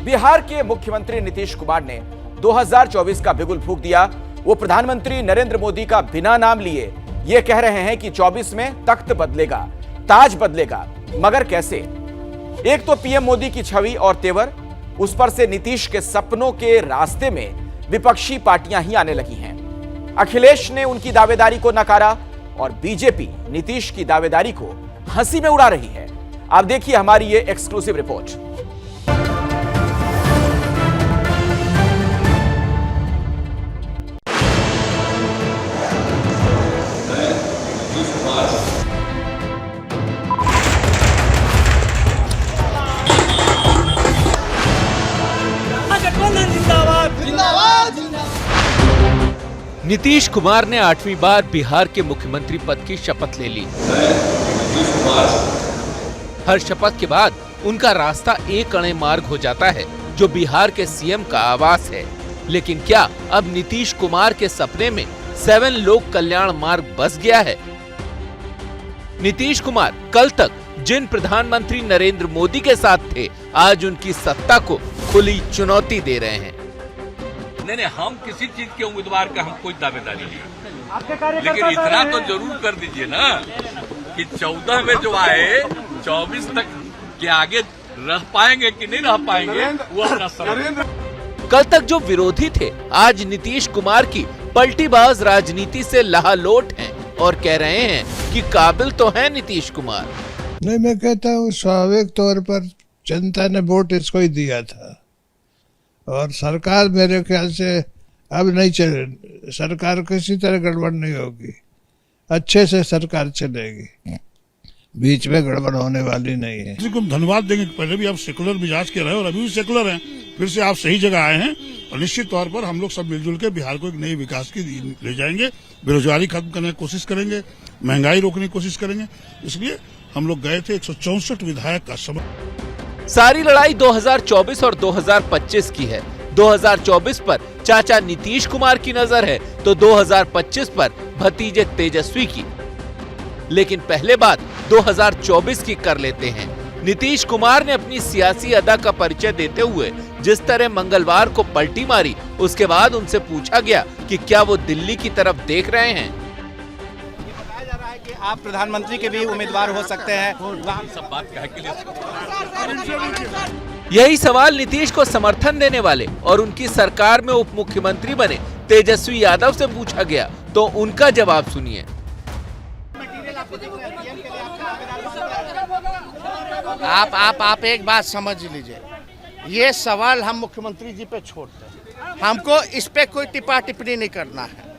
बिहार के मुख्यमंत्री नीतीश कुमार ने 2024 का बिगुल फूंक दिया। वो प्रधानमंत्री नरेंद्र मोदी का बिना नाम लिए ये कह रहे हैं कि 24 में तख्त बदलेगा, ताज बदलेगा, मगर कैसे? एक तो पीएम मोदी की छवि और तेवर, उस पर से नीतीश के सपनों के रास्ते में विपक्षी पार्टियां ही आने लगी हैं। अखिलेश ने उनकी दावेदारी को नकारा और बीजेपी नीतीश की दावेदारी को हंसी में उड़ा रही है। आप देखिए हमारी ये एक्सक्लूसिव रिपोर्ट। नीतीश कुमार ने 8वीं बार बिहार के मुख्यमंत्री पद की शपथ ले ली। हर शपथ के बाद उनका रास्ता एक अणे मार्ग हो जाता है, जो बिहार के सीएम का आवास है। लेकिन क्या अब नीतीश कुमार के सपने में 7 लोक कल्याण मार्ग बस गया है? नीतीश कुमार कल तक जिन प्रधानमंत्री नरेंद्र मोदी के साथ थे, आज उनकी सत्ता को खुली चुनौती दे रहे हैं। नहीं, हम किसी चीज के उम्मीदवार का हम कोई दावेदारी नहीं, लेकिन इतना तो जरूर कर दीजिए ना कि 14 में जो आए 24 तक के आगे रह पाएंगे कि नहीं रह पाएंगे, वो अपना समय। कल तक जो विरोधी थे, आज नीतीश कुमार की पलटीबाज राजनीति से लाहलोट हैं और कह रहे हैं कि काबिल तो है नीतीश कुमार। नहीं, मैं कहता हूँ स्वाभाविक तौर पर जनता ने वोट इसको ही दिया था और सरकार मेरे ख्याल से अब नहीं चले, सरकार किसी तरह गड़बड़ नहीं होगी, अच्छे से सरकार चलेगी, बीच में गड़बड़ होने वाली नहीं है। किसी को धन्यवाद देंगे, पहले भी आप सेकुलर मिजाज के रहे और अभी भी सेकुलर हैं, फिर से आप सही जगह आए हैं और निश्चित तौर पर हम लोग सब मिलजुल के बिहार को एक नई विकास की ले जाएंगे, बेरोजगारी खत्म करने की कोशिश करेंगे, महंगाई रोकने की कोशिश करेंगे। इसलिए हम लोग गए थे 164 विधायक का समय। सारी लड़ाई 2024 और 2025 की है। 2024 पर चाचा नीतीश कुमार की नजर है तो 2025 पर भतीजे तेजस्वी की। लेकिन पहले बात 2024 की कर लेते हैं। नीतीश कुमार ने अपनी सियासी अदा का परिचय देते हुए जिस तरह मंगलवार को पलटी मारी, उसके बाद उनसे पूछा गया कि क्या वो दिल्ली की तरफ देख रहे हैं। आप प्रधानमंत्री के भी उम्मीदवार हो सकते हैं। सब बात कहे के लिए यही सवाल नीतीश को समर्थन देने वाले और उनकी सरकार में उप मुख्यमंत्री बने तेजस्वी यादव से पूछा गया, तो उनका जवाब सुनिए। आप एक बात समझ लीजिए, ये सवाल हम मुख्यमंत्री जी पे छोड़ते हैं, हमको इस पे कोई टिप्पा टिप्पणी नहीं करना है।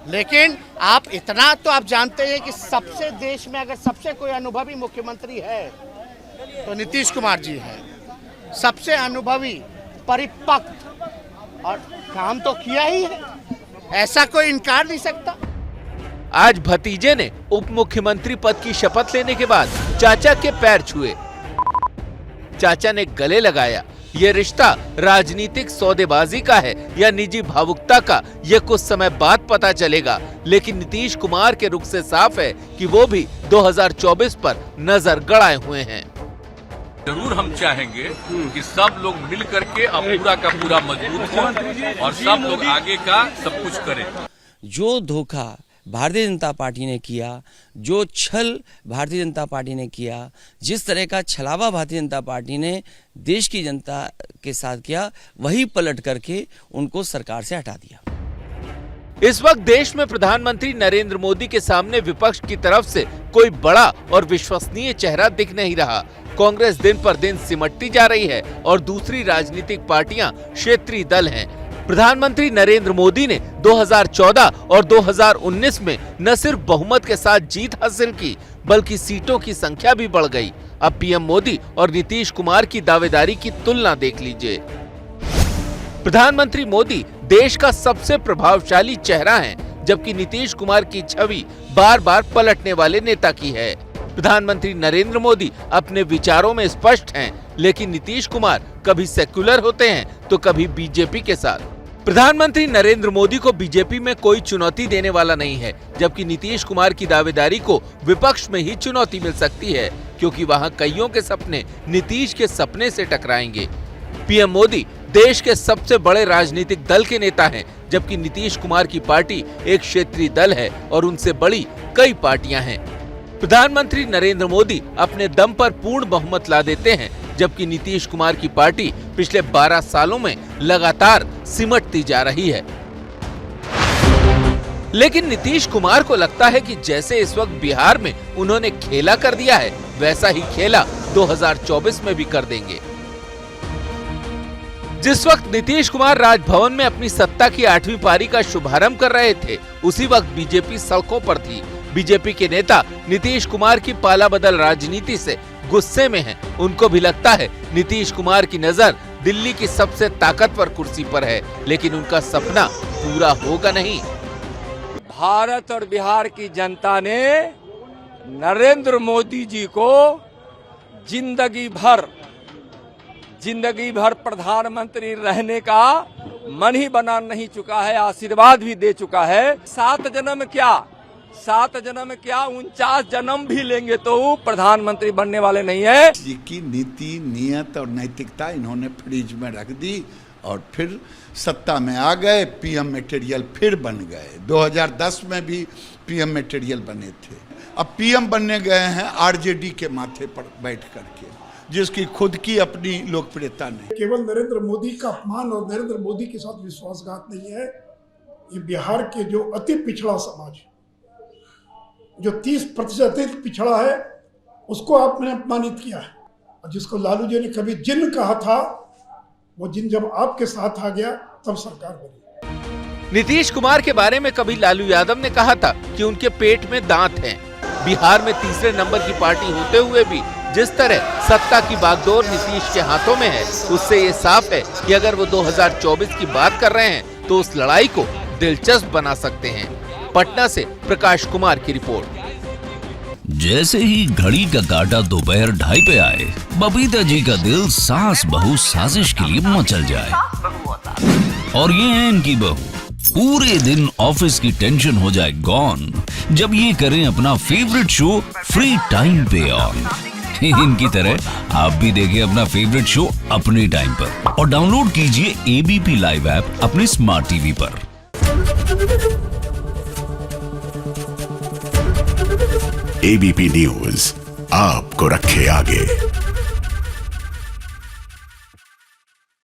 लेकिन आप इतना तो आप जानते हैं कि सबसे देश में अगर सबसे कोई अनुभवी मुख्यमंत्री है तो नीतीश कुमार जी है। सबसे अनुभवी, परिपक्व, और काम तो किया ही है, ऐसा कोई इनकार नहीं सकता। आज भतीजे ने उप मुख्यमंत्री पद की शपथ लेने के बाद चाचा के पैर छुए, चाचा ने गले लगाया। ये रिश्ता राजनीतिक सौदेबाजी का है या निजी भावुकता का, ये कुछ समय बाद पता चलेगा। लेकिन नीतीश कुमार के रुख से साफ है कि वो भी 2024 पर नजर गड़ाए हुए हैं। जरूर हम चाहेंगे कि सब लोग मिल करके अब पूरा का पूरा मजबूत हो और सब लोग आगे का सब कुछ करें। जो धोखा भारतीय जनता पार्टी ने किया, जो छल भारतीय जनता पार्टी ने किया, जिस तरह का छलावा भारतीय जनता पार्टी ने देश की जनता के साथ किया, वही पलट करके उनको सरकार से हटा दिया। इस वक्त देश में प्रधानमंत्री नरेंद्र मोदी के सामने विपक्ष की तरफ से कोई बड़ा और विश्वसनीय चेहरा दिख नहीं रहा। कांग्रेस दिन पर दिन सिमटती जा रही है और दूसरी राजनीतिक पार्टियां क्षेत्रीय दल हैं। प्रधानमंत्री नरेंद्र मोदी ने 2014 और 2019 में न सिर्फ बहुमत के साथ जीत हासिल की, बल्कि सीटों की संख्या भी बढ़ गई। अब पीएम मोदी और नीतीश कुमार की दावेदारी की तुलना देख लीजिए। प्रधानमंत्री मोदी देश का सबसे प्रभावशाली चेहरा हैं, जबकि नीतीश कुमार की छवि बार बार पलटने वाले नेता की है। प्रधानमंत्री नरेंद्र मोदी अपने विचारों में स्पष्ट हैं, लेकिन नीतीश कुमार कभी सेक्युलर होते हैं तो कभी बीजेपी के साथ। प्रधानमंत्री नरेंद्र मोदी को बीजेपी में कोई चुनौती देने वाला नहीं है, जबकि नीतीश कुमार की दावेदारी को विपक्ष में ही चुनौती मिल सकती है, क्योंकि वहां कईयों के सपने नीतीश के सपने से टकराएंगे। पीएम मोदी देश के सबसे बड़े राजनीतिक दल के नेता हैं, जबकि नीतीश कुमार की पार्टी एक क्षेत्रीय दल है और उनसे बड़ी कई पार्टियां हैं। प्रधानमंत्री नरेंद्र मोदी अपने दम पर पूर्ण बहुमत ला देते हैं, जबकि नीतीश कुमार की पार्टी पिछले 12 सालों में लगातार सिमटती जा रही है। लेकिन नीतीश कुमार को लगता है कि जैसे इस वक्त बिहार में उन्होंने खेला कर दिया है, वैसा ही खेला 2024 में भी कर देंगे। जिस वक्त नीतीश कुमार राजभवन में अपनी सत्ता की 8वीं पारी का शुभारंभ कर रहे थे, उसी वक्त बीजेपी सड़कों पर थी। बीजेपी के नेता नीतीश कुमार की पाला बदल राजनीति से गुस्से में हैं। उनको भी लगता है नीतीश कुमार की नजर दिल्ली की सबसे ताकतवर कुर्सी पर है, लेकिन उनका सपना पूरा होगा नहीं। भारत और बिहार की जनता ने नरेंद्र मोदी जी को जिंदगी भर प्रधानमंत्री रहने का मन ही बना नहीं चुका है, आशीर्वाद भी दे चुका है। 7 जन्म क्या 49 जन्म भी लेंगे तो वो प्रधानमंत्री बनने वाले नहीं है। जी की नीति, नियत और नैतिकता इन्होंने फ्रीज में रख दी और फिर सत्ता में आ गए, पीएम मटेरियल फिर बन गए। 2010 में भी पीएम मटेरियल बने थे। अब पीएम बनने गए हैं आरजेडी के माथे पर बैठ करके, जिसकी खुद की अपनी लोकप्रियता नहीं। केवल नरेंद्र मोदी का अपमान और नरेंद्र मोदी के साथ विश्वासघात नहीं है, ये बिहार के जो अति पिछड़ा समाज, जो 30% अति पिछड़ा है, उसको आपने अपमानित किया है। और जिसको लालू जी ने कभी जिन कहा था, वो जिन जब आपके साथ आ गया तब सरकार बनी। नीतीश कुमार के बारे में कभी लालू यादव ने कहा था कि उनके पेट में दांत हैं। बिहार में तीसरे नंबर की पार्टी होते हुए भी जिस तरह सत्ता की बागडोर नीतीश के हाथों में है, उससे ये साफ है कि अगर वो 2024 की बात कर रहे हैं तो उस लड़ाई को दिलचस्प बना सकते हैं। पटना से प्रकाश कुमार की रिपोर्ट। जैसे ही घड़ी का काटा दोपहर 2:30 पे आए, बबीता जी का दिल सास बहू साजिश के लिए मचल जाए। और ये है इनकी बहू, पूरे दिन ऑफिस की टेंशन हो जाए गॉन जब ये करें अपना फेवरेट शो फ्री टाइम पे ऑन। इनकी तरह आप भी देखिए अपना फेवरेट शो अपने टाइम पर और डाउनलोड कीजिए एबीपी लाइव ऐप अपने स्मार्ट टीवी पर। एबीपी न्यूज आपको रखे आगे।